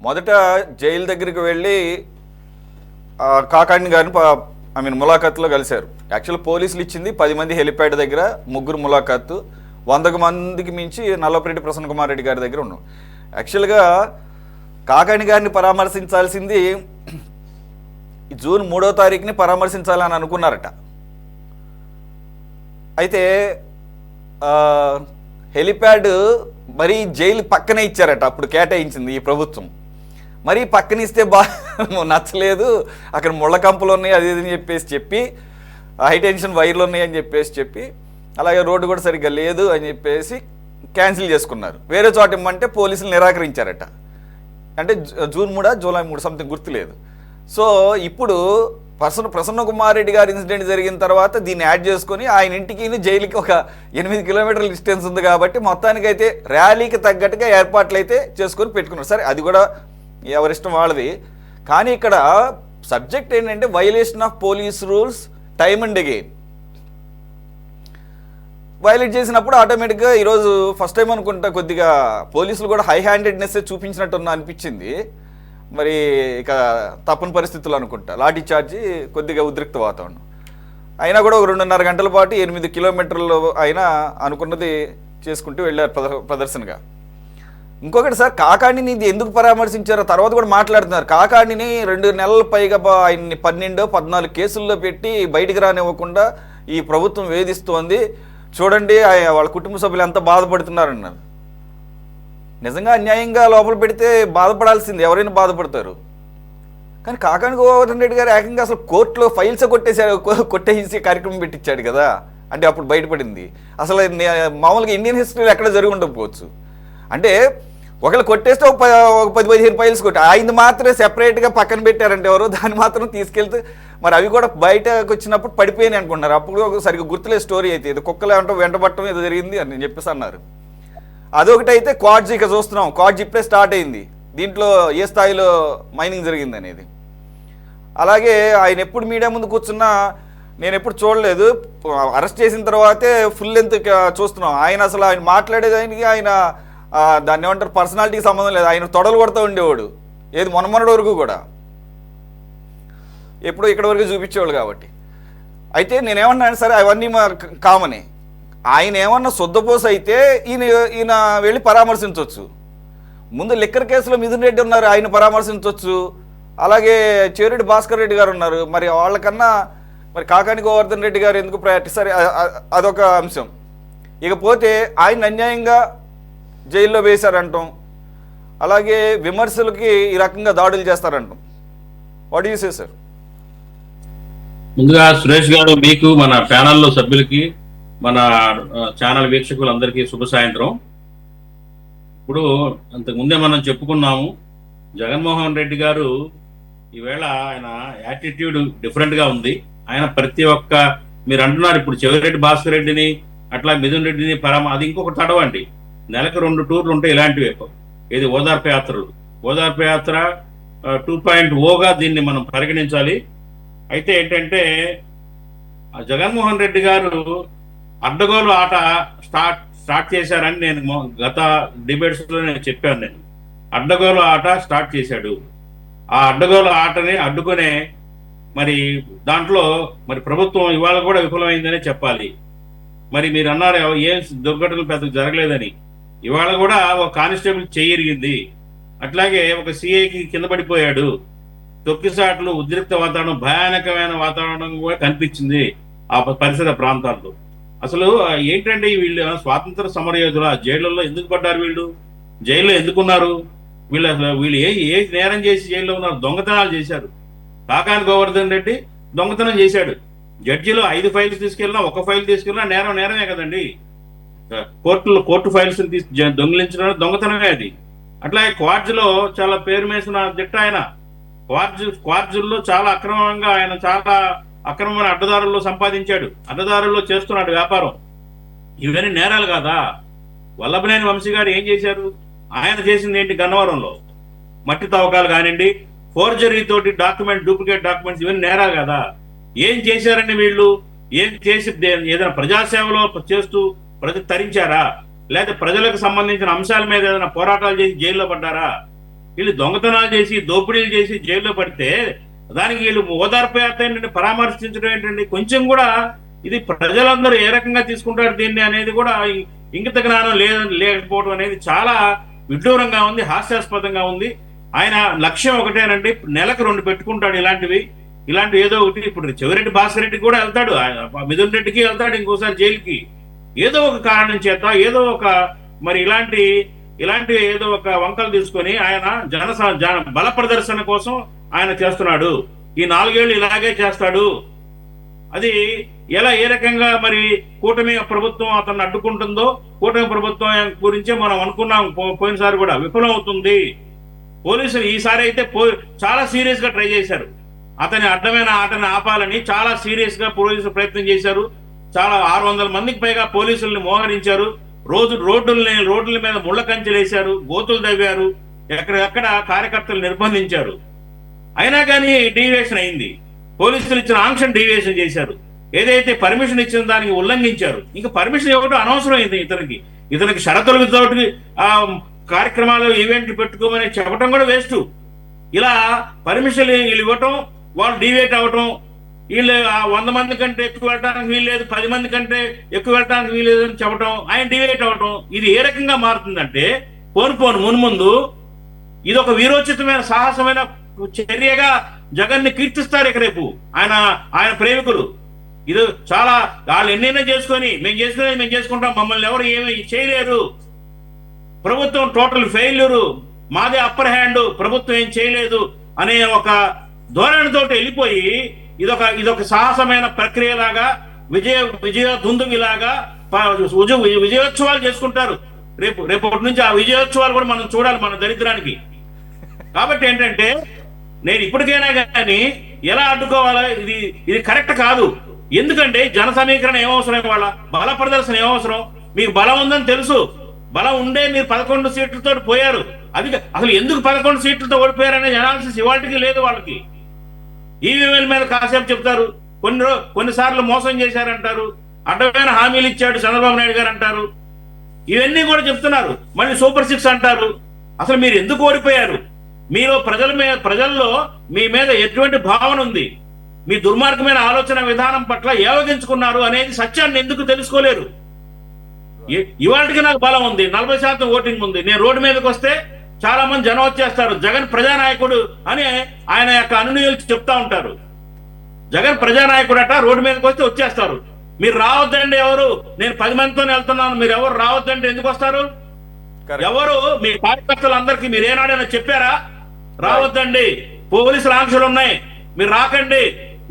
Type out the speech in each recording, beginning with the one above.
మొదట జైలు దగ్గరికి వెళ్ళి కాకాణి గారిని ములాఖాత్లో కలిశారు. యాక్చువల్ పోలీసులు ఇచ్చింది 10 మంది హెలిప్యాడ్ దగ్గర, 3 ములాఖాత్తు, 100 మందికి మించి నల్లపరెడ్డి ప్రసన్న కుమార్ రెడ్డి గారి దగ్గర ఉన్నాం. యాక్చువల్గా కాకాణి గారిని పరామర్శించాల్సింది జూన్ 3వ తారీఖుని పరామర్శించాలని అనుకున్నారట. అయితే హెలిప్యాడ్ మరీ జైలు పక్కనే ఇచ్చారట, అప్పుడు కేటాయించింది ఈ ప్రభుత్వం. మరీ పక్కన ఇస్తే నచ్చలేదు, అక్కడ ముళ్ళ కంపలు ఉన్నాయి అది ఇది అని చెప్పి హైటెన్షన్ వైర్లు ఉన్నాయి అని చెప్పి అలాగే రోడ్డు కూడా సరిగ్గా లేదు అని చెప్పేసి క్యాన్సిల్ చేసుకున్నారు. వేరే చోట ఇమ్మంటే పోలీసులు నిరాకరించారట. అంటే జూన్ 3 జూలై 3 సంథింగ్ గుర్తులేదు. సో ఇప్పుడు ప్రసన్న కుమార్ రెడ్డి గారి ఇన్సిడెంట్ జరిగిన తర్వాత దీన్ని యాడ్ చేసుకొని ఆయన ఇంటికి జైలుకి ఒక 8 కిలోమీటర్ల డిస్టెన్స్ ఉంది కాబట్టి మొత్తానికైతే ర్యాలీకి తగ్గట్టుగా ఏర్పాట్లు అయితే చేసుకొని పెట్టుకున్నారు. సరే, అది కూడా ఎవరిష్టం వాళ్ళది. కానీ ఇక్కడ సబ్జెక్ట్ ఏంటంటే violation of police rules time and again. Violate చేసినప్పుడు ఆటోమేటిక్గా ఈరోజు ఫస్ట్ టైం అనుకుంటా కొద్దిగా పోలీసులు కూడా హై హ్యాండెడ్నెస్ చూపించినట్టు అనిపించింది. మరి ఇక తప్పని పరిస్థితులు అనుకుంటా లాఠీ చార్జీ, కొద్దిగా ఉద్రిక్త వాతావరణం అయినా కూడా ఒక 2.5 గంటల పాటు 8 కిలోమీటర్లు అయినా అనుకున్నది చేసుకుంటూ వెళ్ళారు ప్రదర్శనగా. ఇంకొకటి సార్, కాకాణిని ఇది ఎందుకు పరామర్శించారో తర్వాత కూడా మాట్లాడుతున్నారు. కాకాణిని 2 నెలల పైగా ఆయన్ని 12-14 కేసుల్లో పెట్టి బయటికి రానివ్వకుండా ఈ ప్రభుత్వం వేధిస్తోంది, చూడండి వాళ్ళ కుటుంబ సభ్యులు ఎంత బాధపడుతున్నారన్నారు. నిజంగా అన్యాయంగా లోపల పెడితే బాధపడాల్సింది, ఎవరైనా బాధపడతారు. కానీ కాకాణి గోవర్ధన్ రెడ్డి గారు ఏకంగా అసలు కోర్టులో ఫైల్స్ కొట్టేసి కార్యక్రమం పెట్టించాడు కదా. అంటే అప్పుడు బయటపడింది. అసలు మామూలుగా ఇండియన్ హిస్టరీలో ఎక్కడ జరిగి ఉండకపోవచ్చు. అంటే ఒకళ్ళు కొట్టేస్తే ఒక 10-15 ఫైల్స్ కొట్టి ఆయన మాత్రమే సెపరేట్గా పక్కన పెట్టారంటే ఎవరు, దాన్ని మాత్రం తీసుకెళ్తే మరి అవి కూడా బయటకు వచ్చినప్పుడు పడిపోయాయి అనుకుంటున్నారు. అప్పుడు సరిగ్గా గుర్తులే స్టోరీ అయితే ఇది కుక్కలు అంటే వెంటబట్టడం ఏదో జరిగింది అని చెప్పేసి అన్నారు. అదొకటి అయితే క్వాడ్జ్ ఇక చూస్తున్నాం, క్వాడ్జ్ ఇప్పుడే స్టార్ట్ అయింది, దీంట్లో ఏ స్థాయిలో మైనింగ్ జరిగింది అనేది. అలాగే ఆయన ఎప్పుడు మీడియా ముందు కూర్చున్నా నేను ఎప్పుడు చూడలేదు, అరెస్ట్ చేసిన తర్వాతే ఫుల్ లెంత్ చూస్తున్నాం. ఆయన అసలు ఆయన మాట్లాడేదానికి ఆయన దాన్ని ఏమంటారు పర్సనాలిటీకి సంబంధం లేదు, ఆయన తొడలు కొడుతూ ఉండేవాడు. ఏది మొన్నటి వరకు కూడా ఎప్పుడు ఇక్కడ వరకు చూపించేవాళ్ళు కాబట్టి. అయితే నేనేమన్నాను సరే అవన్నీ కామనే. ఆయన ఏమన్నా శుద్ధపోస అయితే ఈయన వెళ్ళి పరామర్శించవచ్చు. ముందు లిక్కర్ కేసులో మిథున్ రెడ్డి ఉన్నారు, ఆయన పరామర్శించవచ్చు. అలాగే చెవిరెడ్డి భాస్కర్ రెడ్డి గారు ఉన్నారు. మరి వాళ్ళకన్నా మరి కాకాణి గోవర్ధన్ రెడ్డి గారు ఎందుకు ప్రయారిటీ? సరే, అదొక అంశం. ఇకపోతే ఆయన అన్యాయంగా జైల్లో వేశారంటాం, అలాగే విమర్శలకి ఈ రకంగా దాడులు చేస్తారంటాం. What do you say sir? ముందుగా సురేష్ గారు, మీకు మన ప్యానల్లో సభ్యులకి మన ఛానల్ వీక్షకులందరికీ శుభ సాయంత్రం. ఇప్పుడు అంతకుముందే మనం చెప్పుకున్నాము, జగన్మోహన్ రెడ్డి గారు ఈవేళ ఆయన యాటిట్యూడ్ డిఫరెంట్గా ఉంది. ఆయన ప్రతి ఒక్క మీరు అంటున్నారు ఇప్పుడు చెవిరెడ్డి భాస్కర్ రెడ్డిని అట్లా మిథున్ రెడ్డిని అది ఇంకొకటి తడవండి, నెలకు 2 టూర్లు ఉంటాయి ఇలాంటివి. ఇది ఓదార్పు యాత్రలు, ఓదార్పు యాత్ర 2.0గా దీన్ని మనం పరిగణించాలి. అయితే ఏంటంటే జగన్మోహన్ రెడ్డి గారు అడ్డగోలు ఆట స్టార్ట్ చేశారని నేను గత డిబేట్స్లో నేను చెప్పాను. నేను అడ్డగోలు ఆట స్టార్ట్ చేశాడు. ఆ అడ్డగోలు ఆటని అడ్డుకునే మరి దాంట్లో మరి ప్రభుత్వం ఇవాళ కూడా విఫలమైందనే చెప్పాలి. మరి మీరు అన్నారు ఏం దుర్ఘటనలు పెద్దగా జరగలేదని, ఇవాళ కూడా ఒక కానిస్టేబుల్ చెయ్యిరిగింది, అట్లాగే ఒక సిఐకి కింద పడిపోయాడు, తొక్కిసాట్లు, ఉద్రిక్త వాతావరణం, భయానకమైన వాతావరణం కూడా కనిపించింది ఆ పరిసర ప్రాంతాల్లో. అసలు ఏంటంటే వీళ్ళు స్వాతంత్ర సమరయోధులు జైళ్ళల్లో ఎందుకు పడ్డారు? వీళ్ళు జైల్లో ఎందుకున్నారు? వీళ్ళు ఏ నేరం చేసి జైల్లో ఉన్నారు? దొంగతనాలు చేశారు. కాకాణి గోవర్ధన్ రెడ్డి దొంగతనం చేశాడు. జడ్జిలో 5 ఫైల్స్ తీసుకెళ్ళినా 1 ఫైల్ తీసుకెళ్ళినా నేరమే కదండి. కోర్టు ఫైల్స్ దొంగిలించడం దొంగతనమే అది. అట్లాగే క్వార్జ్లో చాలా పేరు మేసిన దిట్ట ఆయన. క్వార్జుల్లో చాలా అక్రమంగా ఆయన చాలా అక్రమమైన అడ్డదారుల్లో సంపాదించాడు, అడ్డదారుల్లో చేస్తున్నాడు వ్యాపారం. ఇవన్నీ నేరాలు కాదా? వల్లభనేని వంశీ గారు ఏం చేశారు? ఆయన చేసింది ఏంటి? గన్నవరంలో మట్టి తవ్వకాలు కానివ్వండి, ఫోర్జరీ తోటి డూప్లికేట్ డాక్యుమెంట్స్, ఇవన్నీ నేరాలు కదా? ఏం చేశారండి వీళ్ళు? ఏం చేసి ఏదైనా ప్రజాసేవలో చేస్తూ ప్రజలు తరించారా? లేదా ప్రజలకు సంబంధించిన అంశాల మీద ఏదైనా పోరాటాలు చేసి జైల్లో పడ్డారా? వీళ్ళు దొంగతనాలు చేసి దోపిడీలు చేసి జైల్లో పడితే దానికి వీళ్ళు ఓదార్పు యాత్ర ఏంటంటే పరామర్శించడం ఏంటండి? కొంచెం కూడా ఇది ప్రజలందరూ ఏ రకంగా తీసుకుంటారు దీన్ని అనేది కూడా ఇంగిత జ్ఞానం లేకపోవడం అనేది చాలా విడ్డూరంగా ఉంది, హాస్యాస్పదంగా ఉంది. ఆయన లక్ష్యం ఒకటేనండి, నెలకు 2 పెట్టుకుంటాడు ఇలాంటి ఏదో ఒకటి. ఇప్పుడు చెవిరెడ్డి భాస్కర్ రెడ్డికి కూడా వెళ్తాడు, మిథున్ రెడ్డికి వెళ్తాడు ఇంకోసారి జైలుకి. ఏదో ఒక కారణం చేత ఏదో ఒక మరి ఇలాంటి ఏదో ఒక వంకలు తీసుకొని ఆయన బల ప్రదర్శన కోసం ఆయన చేస్తున్నాడు. ఈ 4 ఏళ్ళు ఇలాగే చేస్తాడు. అది ఏ రకంగా మరి కూటమి ప్రభుత్వం అతన్ని అడ్డుకుంటుందో, కూటమి ప్రభుత్వం గురించే మనం అనుకున్నాం పోయినసారి కూడా విఫలం అవుతుంది. పోలీసులు ఈసారి అయితే చాలా సీరియస్ గా ట్రై చేశారు. అతని అడ్డమైన ఆటని ఆపాలని చాలా సీరియస్ గా పోలీసులు ప్రయత్నం చేశారు. చాలా 600 మందికి పైగా పోలీసుల్ని మోహరించారు. రోడ్ల మీద ముళ్ళ కంచెలు వేశారు, గోతులు తవ్వారు, ఎక్కడెక్కడ కార్యకర్తలు నిర్బంధించారు. అయినా కానీ డీవియేషన్ అయింది. పోలీసులు ఇచ్చిన ఆంక్షన్ డీవియేషన్ చేశారు. ఏదైతే పర్మిషన్ ఇచ్చిన దానికి ఉల్లంఘించారు. ఇంకా పర్మిషన్ ఇవ్వడం అనవసరం అయింది ఇతనికి షరతులతోటి కార్యక్రమాలు ఈవెంట్లు పెట్టుకోమని చెప్పడం కూడా వేస్ట్. ఇలా పర్మిషన్ వీళ్ళు ఇవ్వటం, వాళ్ళు డీవియేట్ అవ్వటం, వీళ్ళు 100 మంది కంటే ఎక్కువ వెళ్ళడానికి వీల్లేదు, 10 మంది కంటే ఎక్కువ వెళ్ళడానికి వీల్లేదు అని చెప్పడం, ఆయన డివేట్ అవటం. ఇది ఏ రకంగా మారుతుందంటే మున్ముందు ఇది ఒక వీరోచితమైన సాహసమైన చర్యగా జగన్ని కీర్తిస్తారు ఇక రేపు ఆయన ప్రేమికులు. ఇది చాలా వాళ్ళు ఎన్నైనా చేసుకొని మేము చేసుకుంటాం, మమ్మల్ని ఎవరు ఏమి చేయలేరు, ప్రభుత్వం టోటల్ ఫెయిల్యూరు, మాదే అప్పర్ హ్యాండ్, ప్రభుత్వం ఏం చేయలేదు అనే ఒక ధోరణితో వెళ్ళిపోయి ఇదొక సాహసమైన ప్రక్రియలాగా విజయ దుందుగిలాగా విజయోత్సవాలు చేసుకుంటారు. రేపటి నుంచి ఆ విజయోత్సవాలు కూడా మనం చూడాలి మన దరిద్రానికి. కాబట్టి ఏంటంటే నేను ఇప్పటికైనా కానీ ఎలా అడ్డుకోవాలో ఇది కరెక్ట్ కాదు. ఎందుకంటే జన సమీకరణ ఏమవసరం, వాళ్ళ బల ప్రదర్శన ఏమవసరం? మీకు బలం ఉందని తెలుసు, బలం ఉండే మీరు 11 సీట్లతో పోయారు. అది అసలు ఎందుకు 11 సీట్లతో ఓడిపోయారనే అనాలిసిస్ ఇవాళకి లేదు వాళ్ళకి. ఈవీఎంల మీద కాసేపు చెప్తారు, కొన్నిసార్లు మోసం చేశారంటారు, అడ్డమైన హామీలు ఇచ్చాడు చంద్రబాబు నాయుడు గారు అంటారు, ఇవన్నీ కూడా చెప్తున్నారు. మళ్ళీ సూపర్ 6 అంటారు. అసలు మీరు ఎందుకు ఓడిపోయారు? మీరు ప్రజల్లో మీ మీద ఎటువంటి భావన ఉంది, మీ దుర్మార్గమైన ఆలోచన విధానం పట్ల ఏవగించుకున్నారు అనేది సత్యాన్ని ఎందుకు తెలుసుకోలేరు? ఇవాళకి నాకు బలం ఉంది, 40% ఓటింగ్ ఉంది, నేను రోడ్డు మీదకి వస్తే చాలా మంది జనం వచ్చేస్తారు, జగన్ ప్రజానాయకుడు అని ఆయన యొక్క అనునీయులు చెప్తా ఉంటారు. జగన్ ప్రజానాయకుడు అట, రోడ్డు మీదకి వస్తే వచ్చేస్తారు. మీరు రావద్దండి, ఎవరు నేను 10 మందితోనే వెళ్తున్నాను, మీరు ఎవరు రావద్దంటే ఎందుకు వస్తారు? ఎవరు మీ కార్యకర్తలందరికీ మీరు ఏనాడైనా చెప్పారా రావద్దండి, పోలీసులు ఆంక్షలు ఉన్నాయి, మీరు రాకండి,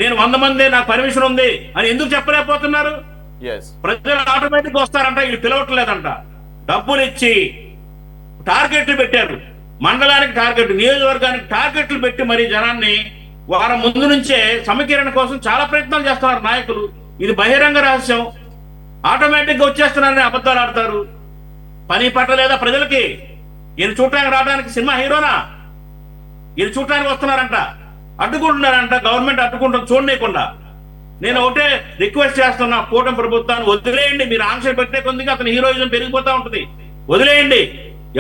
నేను 100 మంది నాకు పర్మిషన్ ఉంది అని ఎందుకు చెప్పలేకపోతున్నారు? ప్రజలు ఆటోమేటిక్ వస్తారంట, వీళ్ళు పిలవట్లేదంట. డబ్బులు ఇచ్చి టార్గెట్లు పెట్టారు, మండలానికి టార్గెట్, నియోజకవర్గానికి టార్గెట్లు పెట్టి మరి జనాన్ని వారం ముందు నుంచే సమీకరణ కోసం చాలా ప్రయత్నాలు చేస్తున్నారు నాయకులు. ఇది బహిరంగ రహస్యం. ఆటోమేటిక్ గా వచ్చేస్తున్నారని అబద్ధాలు ఆడతారు. పని పట్టలేదా ప్రజలకి? ఈయన చూడటానికి రావడానికి సినిమా హీరోనా? ఈయన చూడటానికి వస్తున్నారంట, అడ్డుకుంటున్నారంట, గవర్నమెంట్ అడ్డుకుంటుంది చూడలేకుండా. నేను ఒకటే రిక్వెస్ట్ చేస్తున్నా, కూటమి ప్రభుత్వాన్ని వదిలేయండి. మీరు ఆంక్షలు పెట్టే కొద్దిగా అతని హీరోయిజం పెరిగిపోతా ఉంటుంది. వదిలేయండి,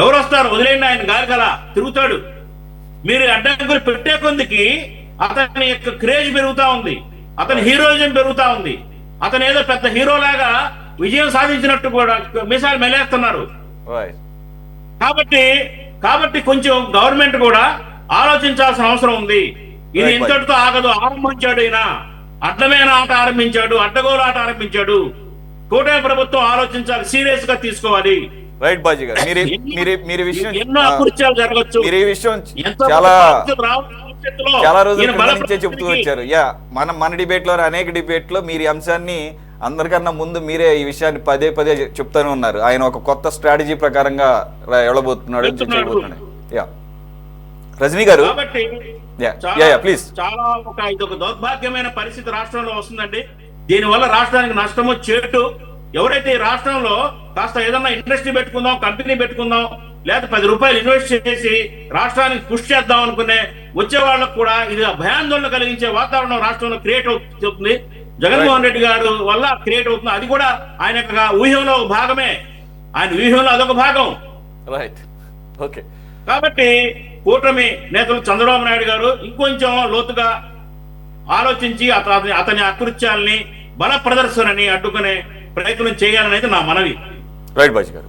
ఎవరు వస్తారు వదిలేయండి, ఆయన గాలికలా తిరుగుతాడు. మీరు అడ్డంకులు పెట్టే కొద్దికి అతని యొక్క క్రేజ్ పెరుగుతా ఉంది, అతని హీరోయిజం పెరుగుతా ఉంది. అతను ఏదో పెద్ద హీరోలాగా విజయం సాధించినట్టు కూడా మిసాలు మెలేస్తున్నారు. కాబట్టి కొంచెం గవర్నమెంట్ కూడా ఆలోచించాల్సిన అవసరం ఉంది. ఇది ఇంతటితో ఆగదు. ఆరంభించాడు ఈయన, అడ్డమైన ఆట ఆరంభించాడు, అడ్డగోలు ఆట ఆరంభించాడు. కూటమి ప్రభుత్వం ఆలోచించాలి, సీరియస్ గా తీసుకోవాలి. రైట్ బాజీ గారు, మీరు విషయం ఎన్నో అకృత్యాలు జరగచ్చు. మీరు ఈ విషయం చాలా రోజుల నుంచే చెబుతూ వచ్చారు. మన డిబేట్ లో అనేక డిబేట్ లో మీరు ఈ అంశాన్ని అందరికన్నా ముందు మీరే ఈ విషయాన్ని పదే చెప్తూనే ఉన్నారు. ఆయన ఒక కొత్త స్ట్రాటజీ ప్రకారంగా వెళ్ళబోతున్నాడు, చేయబోతున్నాడు. రజనీ గారు ప్లీజ్. చాలా ఇదొక దౌర్భాగ్యమైన పరిస్థితి రాష్ట్రంలో వస్తుందండి. దీనివల్ల రాష్ట్రానికి నష్టము చేటు. ఎవరైతే ఈ రాష్ట్రంలో కాస్త ఏదన్నా ఇండస్ట్రీ పెట్టుకుందాం, కంపెనీ పెట్టుకుందాం, లేదా 10 రూపాయలు ఇన్వెస్ట్ చేసి రాష్ట్రానికి పుష్ చేద్దాం అనుకునే వచ్చే వాళ్ళకు కూడా ఇది భయాందోళన కలిగించే వాతావరణం రాష్ట్రంలో క్రియేట్ అవుతుంది. జగన్మోహన్ రెడ్డి గారు వల్ల క్రియేట్ అవుతుంది. అది కూడా ఆయన యొక్క ఊహంలో భాగమే, ఆయన వ్యూహంలో అదొక భాగం. Right, okay. కాబట్టి కూటమి నేతలు చంద్రబాబు నాయుడు గారు ఇంకొంచెం లోతుగా ఆలోచించి అతని అకృత్యాల్ని బల ప్రదర్శనని అడ్డుకునే ప్రయత్నం చేయాలనేది నా మనవి. రైట్ బాజీ గారు.